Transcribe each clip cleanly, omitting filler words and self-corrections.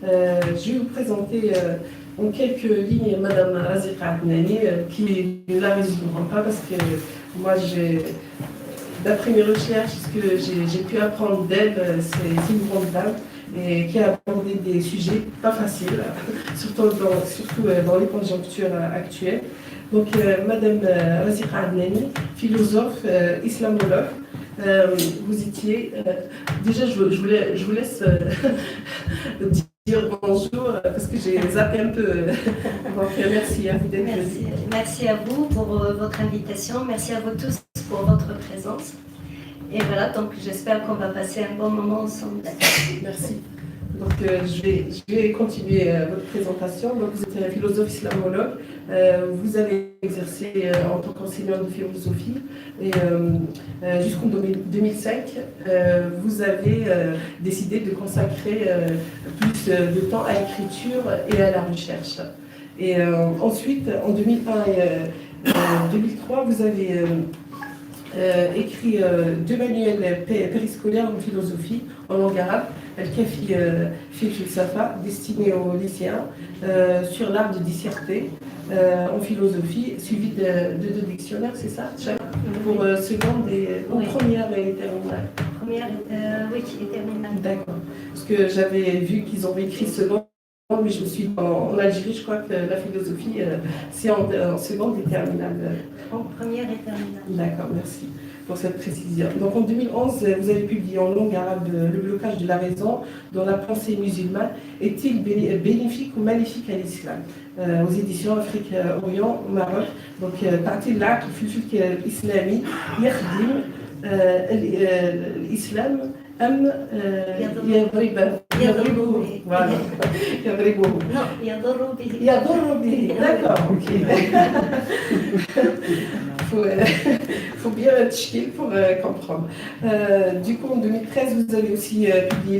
Je vais vous présenter en quelques lignes Madame Razika Adnani, qui ne la résumeront pas parce que moi, d'après mes recherches, ce que j'ai pu apprendre d'elle, c'est une grande dame et qui a abordé des sujets pas faciles, surtout dans les conjonctures actuelles. Donc, Madame Razika Adnani, philosophe, islamologue, vous étiez. Déjà, je vous laisse dire bonjour parce que j'ai zappé un peu. Donc, merci à vous d'être venus. Merci à vous pour votre invitation. Merci à vous tous pour votre présence. Et voilà, donc j'espère qu'on va passer un bon moment ensemble. Merci. Donc, je vais continuer votre présentation. Donc, vous êtes un philosophe islamologue. Vous avez exercé en tant qu'enseignant de philosophie et jusqu'en 2005, vous avez décidé de consacrer plus de temps à l'écriture et à la recherche. Et ensuite, en 2001 et 2003, vous avez écrit deux manuels périscolaires en philosophie en langue arabe, Al-Kafi Fil-Safa, destiné aux lycéens, sur l'art de disserter en philosophie, suivi de deux dictionnaires, c'est ça, pour seconde et première et terminale. Oui, et terminale. D'accord. Parce que j'avais vu qu'ils ont écrit seconde, mais je me suis dit, en Algérie, je crois que la philosophie, c'est en seconde et terminale. En première et terminale. D'accord, merci pour cette précision. Donc en 2011, vous avez publié en langue arabe Le blocage de la raison dans la pensée musulmane. Est-il bénéfique ou maléfique à l'islam aux éditions Afrique Orient, Maroc. Donc partie là qui fut islami, يخدم l'islam أم يضربه. Voilà. يضربه. Non, يضر به. يضر به. D'accord, ok. Faut bien tchkil pour comprendre. Du coup, en 2013, vous avez aussi publié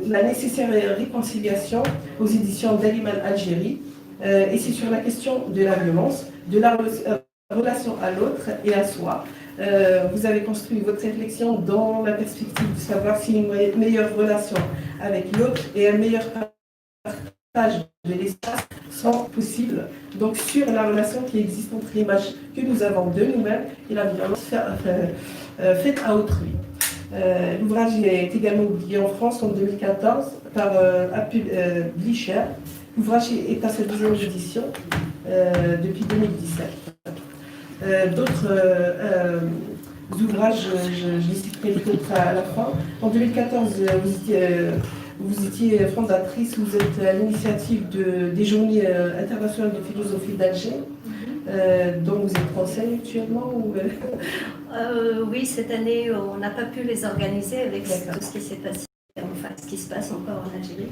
La nécessaire réconciliation aux éditions d'Aliman Algérie. Et c'est sur la question de la violence, de la relation à l'autre et à soi. Vous avez construit votre réflexion dans la perspective de savoir si une meilleure relation avec l'autre et un meilleur partage de l'espace sont possibles. Donc sur la relation qui existe entre l'image que nous avons de nous-mêmes et la violence faite à autrui. L'ouvrage est également publié en France en 2014 par Blischer. L'ouvrage est à sa deuxième édition depuis 2017. D'autres ouvrages, je les citerai peut-être à la fin. En 2014, vous étiez fondatrice, vous êtes à l'initiative des Journées internationales de philosophie d'Alger, dont vous êtes conseil actuellement ou Oui, cette année, on n'a pas pu les organiser avec D'accord. tout ce qui s'est passé, enfin ce qui se passe encore en Algérie,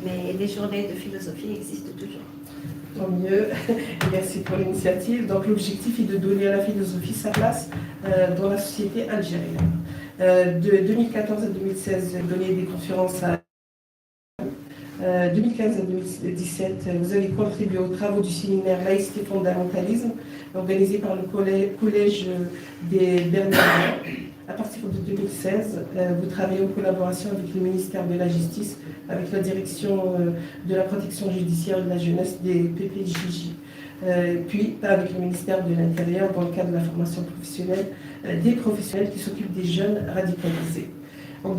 mais les journées de philosophie existent toujours. Tant mieux, merci pour l'initiative. Donc l'objectif est de donner à la philosophie sa place dans la société algérienne. De 2014 à 2016, donner des conférences à 2015 à 2017, vous avez contribué aux travaux du séminaire Laïcité et fondamentalisme, organisé par le Collège des Bernardins. À partir de 2016, vous travaillez en collaboration avec le ministère de la Justice, avec la direction de la protection judiciaire et de la jeunesse des PPJJ, puis avec le ministère de l'Intérieur dans le cadre de la formation professionnelle des professionnels qui s'occupent des jeunes radicalisés. En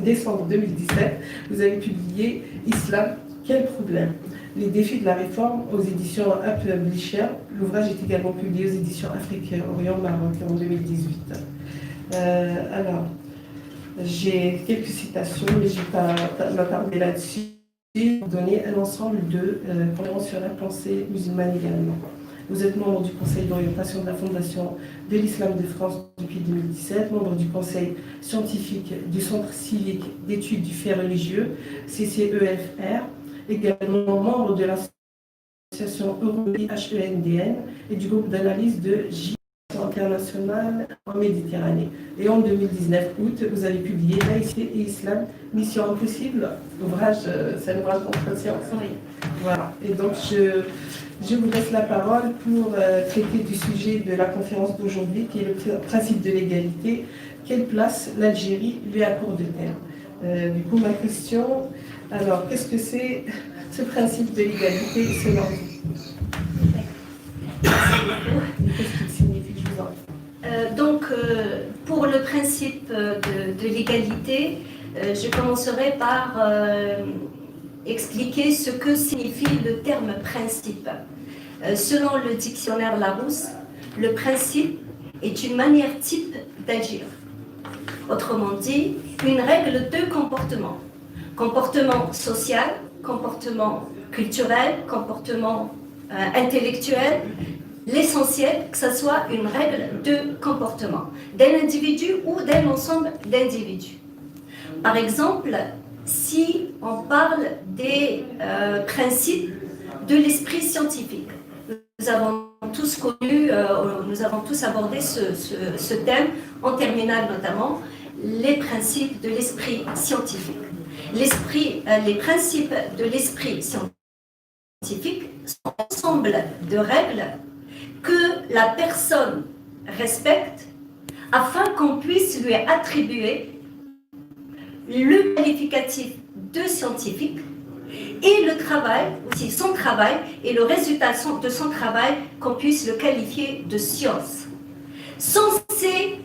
décembre 2017, vous avez publié Islam, quel problème? Les défis de la réforme aux éditions Blischer. L'ouvrage est également publié aux éditions Afrique Orient Maroc en 2018. Alors, j'ai quelques citations, mais je ne vais pas m'attarder là-dessus. Pour donner un ensemble de conférences sur la pensée musulmane également. Vous êtes membre du Conseil d'orientation de la Fondation de l'Islam de France depuis 2017, membre du Conseil scientifique du Centre civique d'études du fait religieux, CCEFR, également membre de l'association EuroHENDN et du groupe d'analyse de J internationale en Méditerranée. Et en 2019 août, vous avez publié Laïcité et Islam, Mission impossible. Ouvrage, c'est un ouvrage d'entretien. Oui. Voilà. Et donc je vous laisse la parole pour traiter du sujet de la conférence d'aujourd'hui, qui est le principe de l'égalité. Quelle place l'Algérie lui accorde de terre? Du coup, ma question, alors, qu'est-ce que c'est ce principe de l'égalité selon vous? Et qu'est-ce qu'il signifie, je vous en prie. Pour le principe de l'égalité, je commencerai par expliquer ce que signifie le terme principe. Selon le dictionnaire Larousse, le principe est une manière type d'agir. Autrement dit, une règle de comportement. Comportement social, comportement culturel, comportement intellectuel. L'essentiel, que ce soit une règle de comportement d'un individu ou d'un ensemble d'individus. Par exemple, si on parle des principes de l'esprit scientifique, nous avons tous connu, nous avons tous abordé ce thème en terminale notamment, les principes de l'esprit scientifique. Les principes de l'esprit scientifique sont un ensemble de règles que la personne respecte afin qu'on puisse lui attribuer le qualificatif de scientifique et le travail, aussi son travail, et le résultat de son travail, qu'on puisse le qualifier de science. Sans ces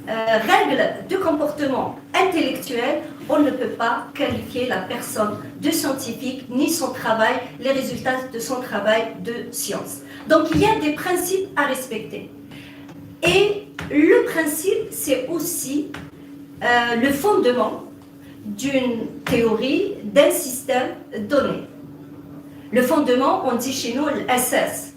règles de comportement intellectuel, on ne peut pas qualifier la personne de scientifique, ni son travail, les résultats de son travail de science. Donc il y a des principes à respecter. Et le principe, c'est aussi le fondement d'une théorie, d'un système donné. Le fondement, on dit chez nous l'SS.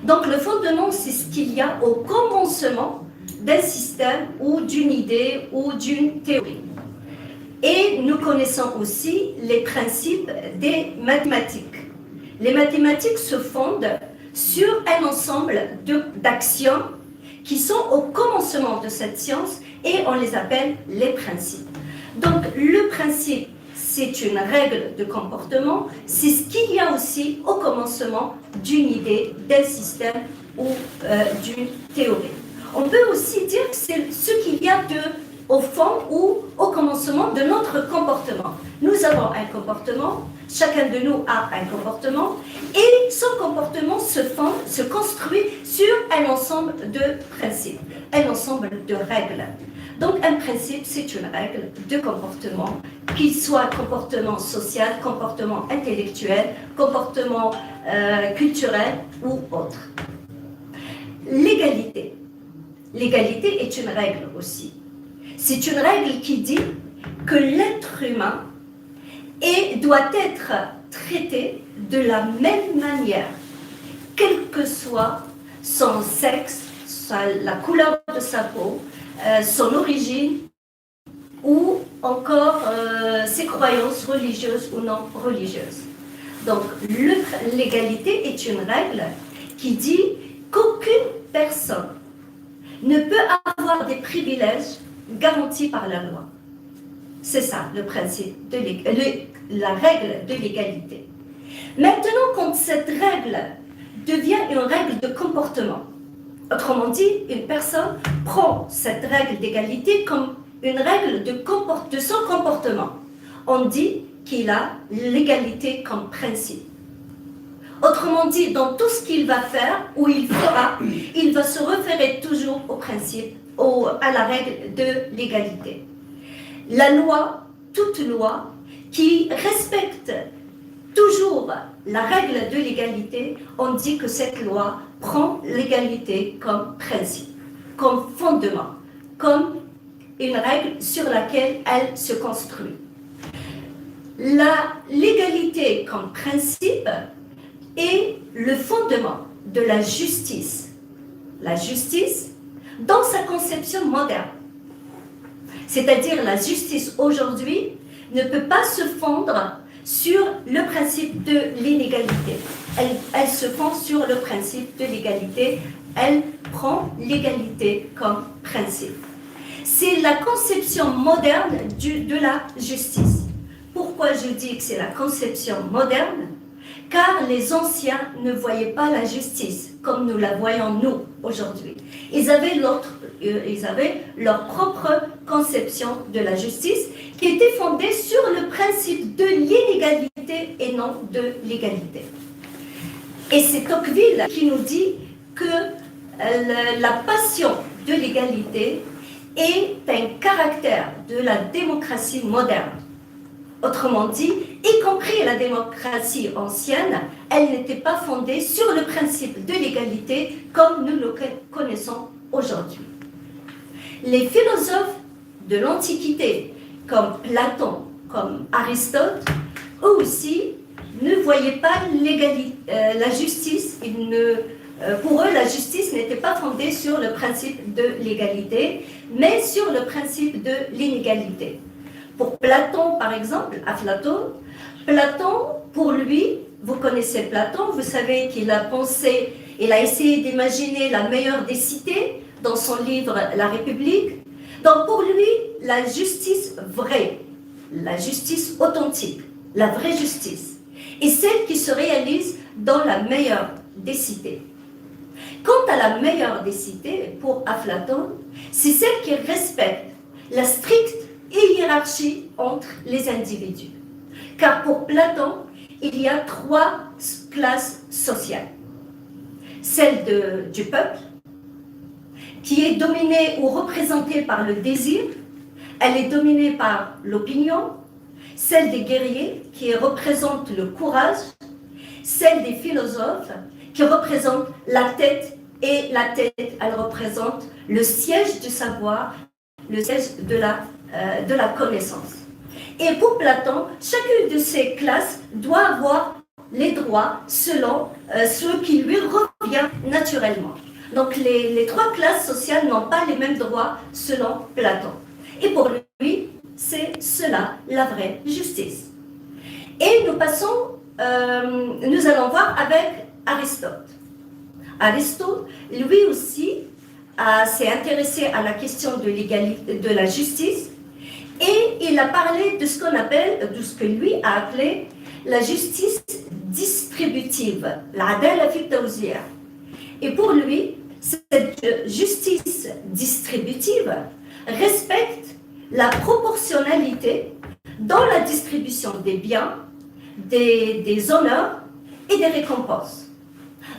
Donc le fondement, c'est ce qu'il y a au commencement d'un système ou d'une idée ou d'une théorie. Et nous connaissons aussi les principes des mathématiques. Les mathématiques se fondent sur un ensemble d'axiomes qui sont au commencement de cette science et on les appelle les principes. Donc le principe, c'est une règle de comportement, c'est ce qu'il y a aussi au commencement d'une idée, d'un système ou d'une théorie. On peut aussi dire que c'est ce qu'il y a au fond ou au commencement de notre comportement. Nous avons un comportement, chacun de nous a un comportement, et ce comportement se construit sur un ensemble de principes, un ensemble de règles. Donc un principe, c'est une règle de comportement, qu'il soit comportement social, comportement intellectuel, comportement culturel ou autre. L'égalité. L'égalité est une règle aussi. C'est une règle qui dit que l'être humain doit être traité de la même manière, quel que soit son sexe, la couleur de sa peau, son origine ou encore ses croyances religieuses ou non religieuses. Donc l'égalité est une règle qui dit qu'aucune personne ne peut avoir des privilèges garantis par la loi. C'est ça le principe, la règle de l'égalité. Maintenant, quand cette règle devient une règle de comportement, autrement dit, une personne prend cette règle d'égalité comme une règle de son comportement, on dit qu'il a l'égalité comme principe. Autrement dit, dans tout ce qu'il va faire ou il fera, il va se référer toujours au principe, à la règle de l'égalité. La loi, toute loi qui respecte toujours la règle de l'égalité, on dit que cette loi prend l'égalité comme principe, comme fondement, comme une règle sur laquelle elle se construit. L'égalité comme principe est le fondement de la justice. La justice dans sa conception moderne. C'est-à-dire la justice aujourd'hui ne peut pas se fondre sur le principe de l'inégalité. Elle se fonde sur le principe de l'égalité. Elle prend l'égalité comme principe. C'est la conception moderne de la justice. Pourquoi je dis que c'est la conception moderne? Car les anciens ne voyaient pas la justice comme nous la voyons nous aujourd'hui. Ils avaient ils avaient leur propre conception de la justice qui était fondée sur le principe de l'inégalité et non de l'égalité. Et c'est Tocqueville qui nous dit que la passion de l'égalité est un caractère de la démocratie moderne. Autrement dit, y compris la démocratie ancienne, elle n'était pas fondée sur le principe de l'égalité comme nous le connaissons aujourd'hui. Les philosophes de l'Antiquité, comme Platon, comme Aristote, eux aussi ne voyaient pas la justice. Pour eux, la justice n'était pas fondée sur le principe de l'égalité, mais sur le principe de l'inégalité. Pour Platon, par exemple, Aflaton, pour lui, vous connaissez Platon, vous savez qu'il a pensé, il a essayé d'imaginer la meilleure des cités dans son livre La République. Donc pour lui, la justice vraie, la justice authentique, la vraie justice, est celle qui se réalise dans la meilleure des cités. Quant à la meilleure des cités, pour Aflaton, c'est celle qui respecte la stricte hiérarchie entre les individus. Car pour Platon, il y a 3 classes sociales. Celle du peuple, qui est dominée ou représentée par le désir, elle est dominée par l'opinion, celle des guerriers, qui représente le courage, celle des philosophes, qui représente la tête, et la tête, elle représente le siège du savoir, le siège de la connaissance. Et pour Platon, chacune de ces classes doit avoir les droits selon ce qui lui revient naturellement. Donc les 3 classes sociales n'ont pas les mêmes droits selon Platon. Et pour lui, c'est cela la vraie justice. Et nous allons voir avec Aristote. Aristote, lui aussi, s'est intéressé à la question de l'égalité, de la justice, et il a parlé de ce qu'on appelle, de ce que lui a appelé la justice distributive, l'adala fi tawzi'. Et pour lui, cette justice distributive respecte la proportionnalité dans la distribution des biens, des honneurs et des récompenses.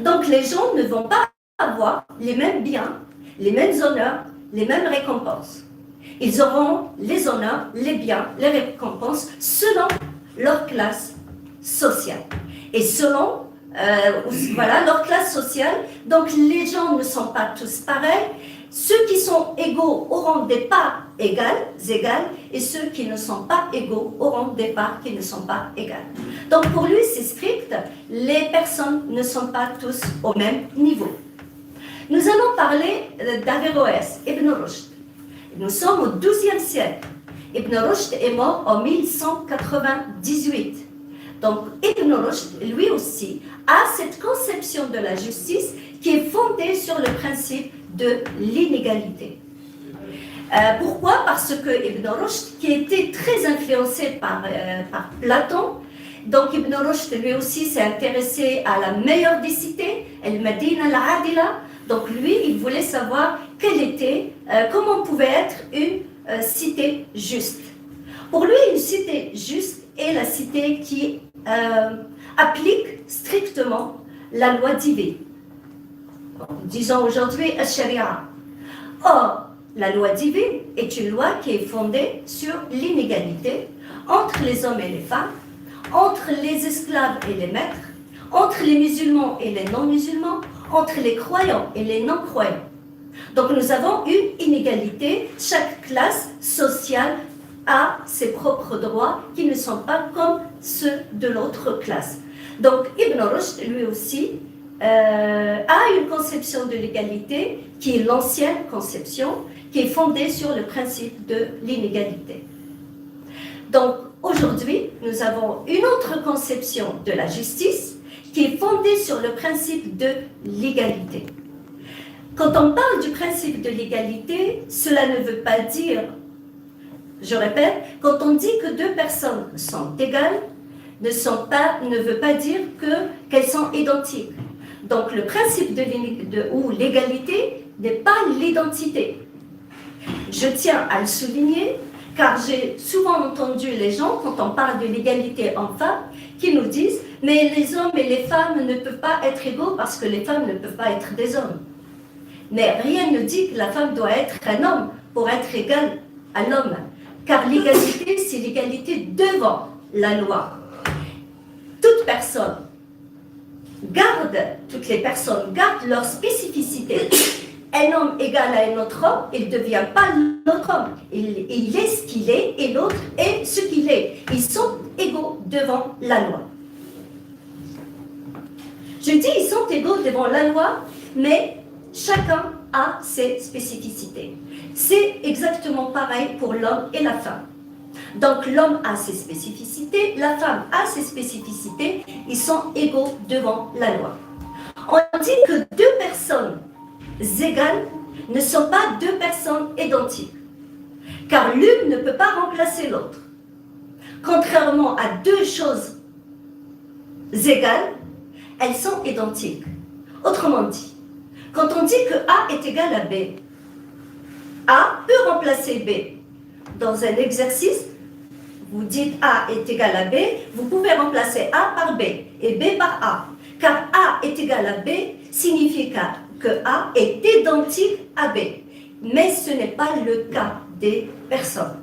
Donc les gens ne vont pas avoir les mêmes biens, les mêmes honneurs, les mêmes récompenses. Ils auront les honneurs, les biens, les récompenses selon leur classe sociale. Et selon leur classe sociale, donc les gens ne sont pas tous pareils. Ceux qui sont égaux auront des parts égales, et ceux qui ne sont pas égaux auront des parts qui ne sont pas égales. Donc pour lui, c'est strict, les personnes ne sont pas tous au même niveau. Nous allons parler d'Averroès, Ibn Rushd. Nous sommes au XIIe siècle. Ibn Rushd est mort en 1198. Donc Ibn Rushd, lui aussi, a cette conception de la justice qui est fondée sur le principe de l'inégalité. Pourquoi? Parce que Ibn Rushd, qui était très influencé par Platon, donc Ibn Rushd lui aussi s'est intéressé à la meilleure des cités, Al-Madina al-Adila. Donc lui, il voulait savoir comment pouvait être une cité juste. Pour lui, une cité juste est la cité qui applique strictement la loi divine. Disons aujourd'hui al-Sharia. Or, la loi divine est une loi qui est fondée sur l'inégalité entre les hommes et les femmes, entre les esclaves et les maîtres, entre les musulmans et les non-musulmans, entre les croyants et les non-croyants. Donc nous avons une inégalité, chaque classe sociale a ses propres droits qui ne sont pas comme ceux de l'autre classe. Donc Ibn Rushd, lui aussi, a une conception de l'égalité qui est l'ancienne conception, qui est fondée sur le principe de l'inégalité. Donc aujourd'hui, nous avons une autre conception de la justice qui est fondée sur le principe de l'égalité. Quand on parle du principe de l'égalité, cela ne veut pas dire, je répète, quand on dit que 2 personnes sont égales, ne veut pas dire qu'elles sont identiques. Donc le principe ou l'égalité n'est pas l'identité. Je tiens à le souligner, car j'ai souvent entendu les gens, quand on parle de l'égalité homme-femme, qui nous disent « mais les hommes et les femmes ne peuvent pas être égaux parce que les femmes ne peuvent pas être des hommes ». Mais rien ne dit que la femme doit être un homme pour être égale à l'homme, car l'égalité, c'est l'égalité devant la loi. Toutes les personnes gardent leur spécificité. Un homme égal à un autre homme, il ne devient pas l'autre homme. Il est ce qu'il est et l'autre est ce qu'il est. Ils sont égaux devant la loi. Je dis ils sont égaux devant la loi, mais chacun a ses spécificités. C'est exactement pareil pour l'homme et la femme. Donc l'homme a ses spécificités, la femme a ses spécificités, ils sont égaux devant la loi. On dit que deux personnes égales ne sont pas deux personnes identiques, car l'une ne peut pas remplacer l'autre. Contrairement à deux choses égales, elles sont identiques. Autrement dit, quand on dit que A est égal à B, A peut remplacer B. Dans un exercice, vous dites A est égal à B, vous pouvez remplacer A par B et B par A. Car A est égal à B signifie que A est identique à B. Mais ce n'est pas le cas des personnes.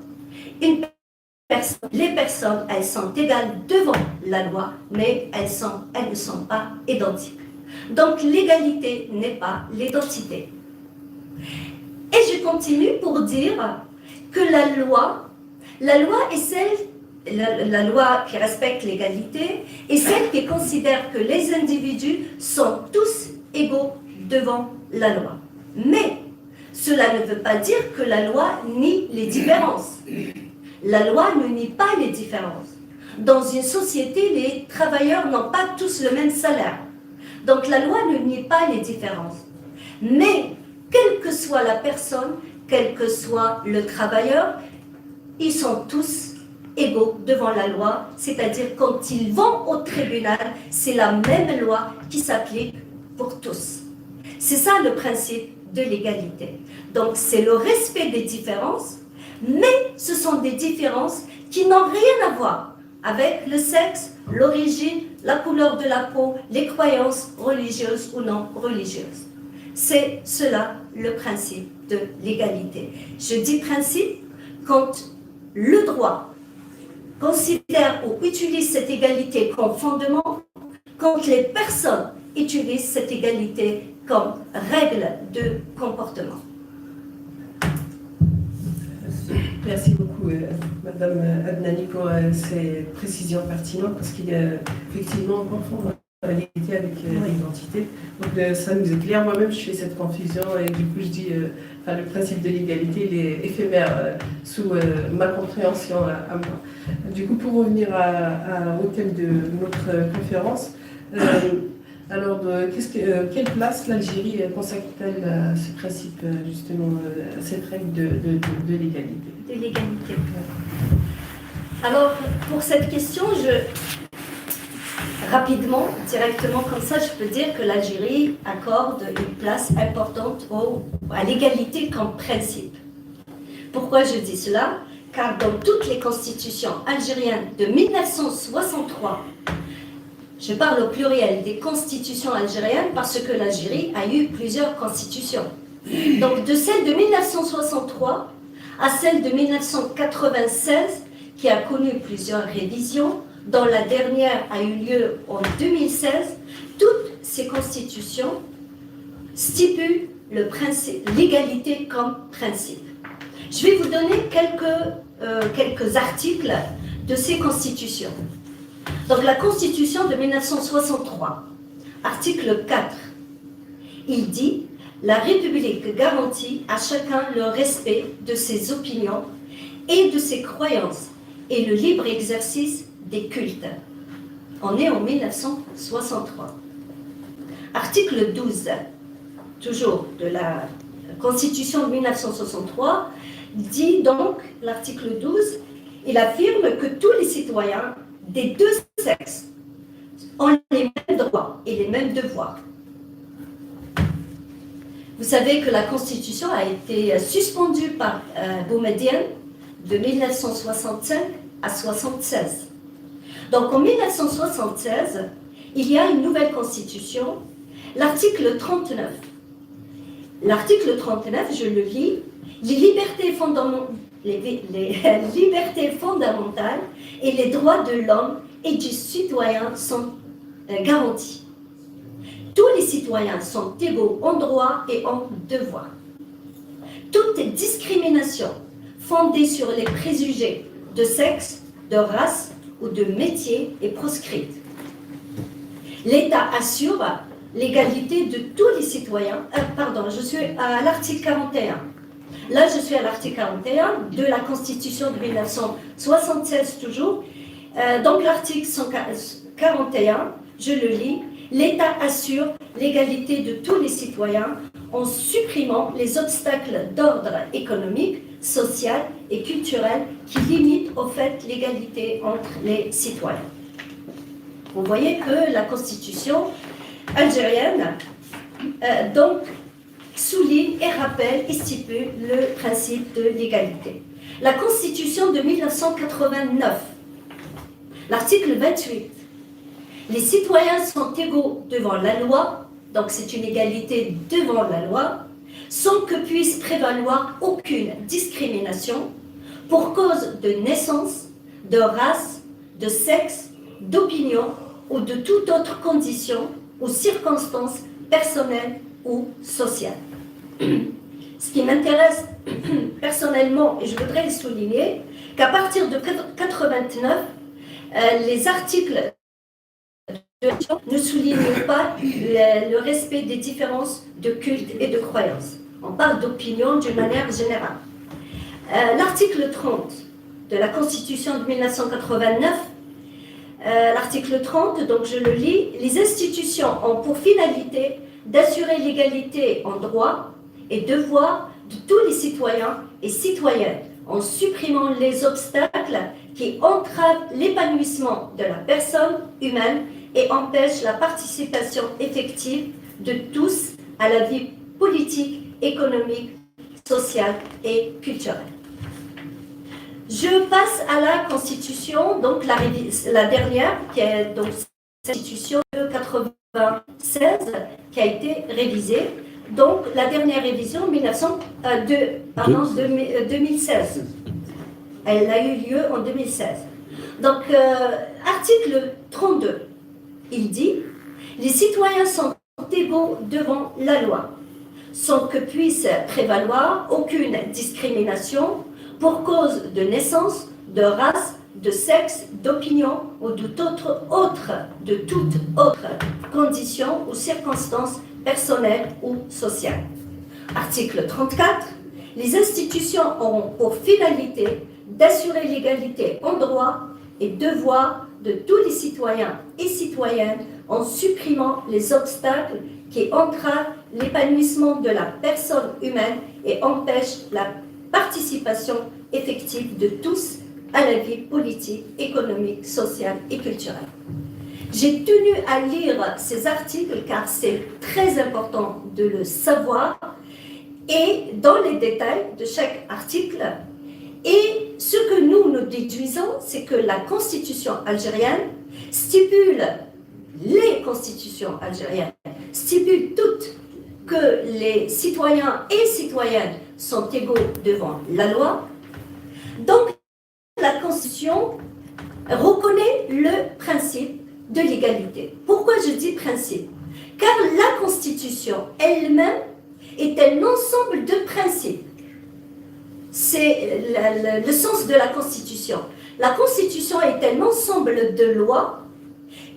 Les personnes, elles sont égales devant la loi, mais elles ne sont pas identiques. Donc l'égalité n'est pas l'identité. Et je continue pour dire que la loi est la loi qui respecte l'égalité est celle qui considère que les individus sont tous égaux devant la loi. Mais cela ne veut pas dire que la loi nie les différences. La loi ne nie pas les différences. Dans une société, les travailleurs n'ont pas tous le même salaire. Donc la loi ne nie pas les différences. Mais quelle que soit la personne, quel que soit le travailleur, ils sont tous égaux devant la loi, c'est-à-dire quand ils vont au tribunal, c'est la même loi qui s'applique pour tous. C'est ça le principe de l'égalité. Donc c'est le respect des différences, mais ce sont des différences qui n'ont rien à voir avec le sexe, l'origine, la couleur de la peau, les croyances religieuses ou non religieuses. C'est cela le principe de l'égalité. Je dis principe quand le droit considère ou utilise cette égalité comme fondement, quand les personnes utilisent cette égalité comme règle de comportement. Merci beaucoup, Madame Adnani, pour ces précisions pertinentes, parce qu'il y a effectivement on confond l'égalité avec l'identité. Donc ça nous est clair. Moi-même, je fais cette confusion et du coup, je dis le principe de l'égalité, il est éphémère sous ma compréhension à moi. Du coup, pour revenir au thème de notre conférence, alors, quelle place l'Algérie consacre-t-elle à ce principe, justement, à cette règle de l'égalité? De l'égalité. Alors, pour cette question, rapidement, directement comme ça, je peux dire que l'Algérie accorde une place importante à l'égalité comme principe. Pourquoi je dis cela? Car dans toutes les constitutions algériennes de 1963, je parle au pluriel des constitutions algériennes parce que l'Algérie a eu plusieurs constitutions. Donc de celle de 1963 à celle de 1996, qui a connu plusieurs révisions, dont la dernière a eu lieu en 2016, toutes ces constitutions stipulent l'égalité comme principe. Je vais vous donner quelques articles de ces constitutions. Donc la Constitution de 1963, article 4, il dit « La République garantit à chacun le respect de ses opinions et de ses croyances et le libre exercice des cultes. » On est en 1963. Article 12, toujours de la Constitution de 1963, dit donc, l'article 12, il affirme que tous les citoyens des deux sexes ont les mêmes droits et les mêmes devoirs. Vous savez que la Constitution a été suspendue par Boumedienne de 1965 à 1976. Donc en 1976, il y a une nouvelle Constitution, l'article 39. L'article 39, je le lis, les libertés fondamentales et les droits de l'homme et du citoyen sont garantis. Tous les citoyens sont égaux en droit et en devoir. Toute discrimination fondée sur les préjugés de sexe, de race ou de métier est proscrite. L'État assure l'égalité de tous les citoyens. Je suis à l'article 41. Là, je suis à l'article 41 de la Constitution de 1976 toujours. Donc l'article 41, je le lis. L'État assure l'égalité de tous les citoyens en supprimant les obstacles d'ordre économique, social et culturel qui limitent au fait l'égalité entre les citoyens. Vous voyez que la Constitution algérienne donc souligne et rappelle et stipule le principe de l'égalité. La Constitution de 1989, l'article 28, les citoyens sont égaux devant la loi, donc c'est une égalité devant la loi, sans que puisse prévaloir aucune discrimination pour cause de naissance, de race, de sexe, d'opinion ou de toute autre condition ou circonstance personnelle ou sociale. Ce qui m'intéresse personnellement, et je voudrais le souligner, qu'à partir de 89, les articles ne soulignent pas le respect des différences de culte et de croyance. On parle d'opinion d'une manière générale. L'article 30 de la Constitution de 1989, l'article 30, donc je le lis, les institutions ont pour finalité d'assurer l'égalité en droits et devoirs de tous les citoyens et citoyennes en supprimant les obstacles qui entravent l'épanouissement de la personne humaine et empêchent la participation effective de tous à la vie politique, économique, sociale et culturelle. Je passe à la Constitution, donc la dernière, qui est donc la Constitution de 1996, qui a été révisée. Donc la dernière révision, 2016. Elle a eu lieu en 2016. Donc, article 32, il dit « Les citoyens sont égaux devant la loi, sans que puisse prévaloir aucune discrimination pour cause de naissance, de race, de sexe, d'opinion ou de toute autre condition ou circonstance personnelle ou sociale. » Article 34. Les institutions ont pour finalité d'assurer l'égalité en droit et devoir de tous les citoyens et citoyennes en supprimant les obstacles qui entravent l'épanouissement de la personne humaine et empêchent la participation effective de tous à la vie politique, économique, sociale et culturelle. J'ai tenu à lire ces articles car c'est très important de le savoir et dans les détails de chaque article. Et ce que nous déduisons, c'est que la Constitution algérienne stipule, les constitutions algériennes stipulent toutes que les citoyens et citoyennes sont égaux devant la loi. Donc, la Constitution reconnaît le principe de l'égalité. Pourquoi je dis principe? Car la Constitution elle-même est un ensemble de principes. C'est le sens de la Constitution. La Constitution est un ensemble de lois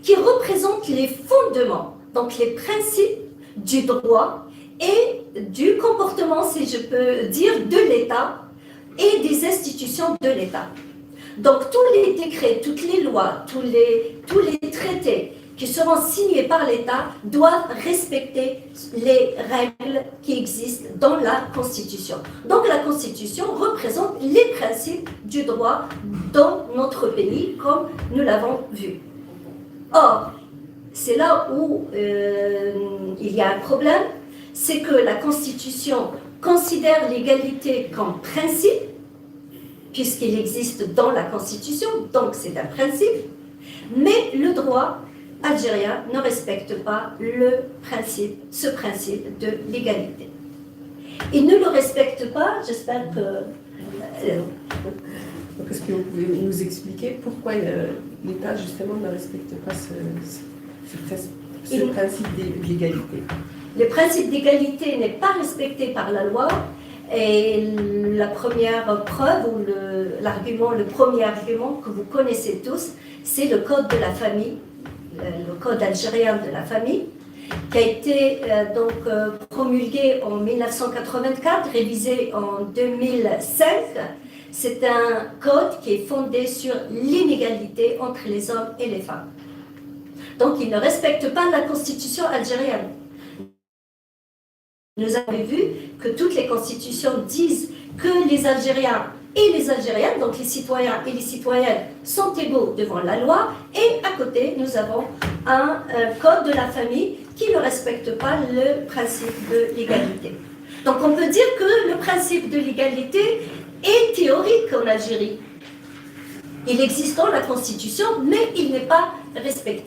qui représentent les fondements, donc les principes du droit et du comportement, si je peux dire, de l'État et des institutions de l'État. Donc tous les décrets, toutes les lois, tous les traités qui seront signés par l'État doivent respecter les règles qui existent dans la Constitution. Donc la Constitution représente les principes du droit dans notre pays, comme nous l'avons vu. Or, c'est là où il y a un problème, c'est que la Constitution considère l'égalité comme principe, puisqu'il existe dans la Constitution, donc c'est un principe, mais le droit algérien ne respecte pas ce principe de l'égalité. Il ne le respecte pas, j'espère que... Est-ce que vous pouvez nous expliquer pourquoi l'État, justement, ne respecte pas ce principe d'égalité? Le principe d'égalité n'est pas respecté par la loi, et la première preuve, ou le premier argument que vous connaissez tous, c'est le Code de la famille, le Code algérien de la famille, qui a été promulgué en 1984, révisé en 2005. C'est un code qui est fondé sur l'inégalité entre les hommes et les femmes. Donc, il ne respecte pas la Constitution algérienne. Nous avons vu que toutes les constitutions disent que les Algériens et les Algériennes, donc les citoyens et les citoyennes, sont égaux devant la loi. Et à côté, nous avons un code de la famille qui ne respecte pas le principe de l'égalité. Donc on peut dire que le principe de l'égalité est théorique en Algérie. Il existe dans la Constitution, mais il n'est pas respecté.